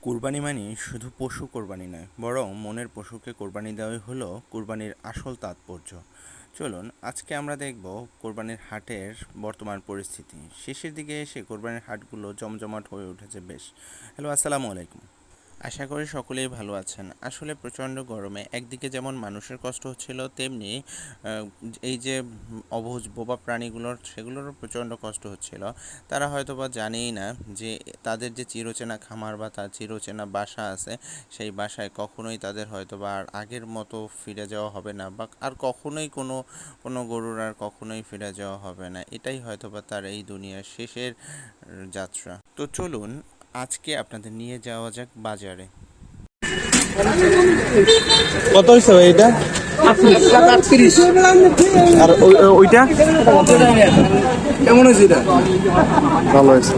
কুরবানি মানে শুধু পশু কোরবানি নয়, বরং মনের পশুকে কোরবানি দেওয়াই হলো কুরবানির আসল তাৎপর্য। চলুন আজকে আমরা দেখব কোরবানির হাটের বর্তমান পরিস্থিতি। শেষের দিকে এসে কোরবানির হাটগুলো জমজমাট হয়ে উঠেছে বেশ। হ্যালো, আসসালামু আলাইকুম। আশা করি সকলেই ভালো আছেন। আসলে প্রচণ্ড গরমে একদিকে যেমন মানুষের কষ্ট হচ্ছিল, তেমনি এই যে অবুঝ বোবা প্রাণীগুলোর সেগুলোরও প্রচণ্ড কষ্ট হচ্ছিল। তারা হয়তোবা জানেই না যে তাদের যে চিরচেনা খামার বা তার চিরচেনা বাসা আছে, সেই বাসায় কখনোই তাদের হয়তোবা আর আগের মতো ফিরে যাওয়া হবে না, বা আর কখনোই কোনো গরুর আর কখনোই ফিরে যাওয়া হবে না। এটাই হয়তোবা তার এই দুনিয়ার শেষের যাত্রা। তো চলুন আজকে আপনাদের নিয়ে যাওয়া যাক বাজারে। কত হয়েছে ভাই এটা? 1,38,000। আর ওইটা কেমন হয়েছে এটা? ভালো হয়েছে।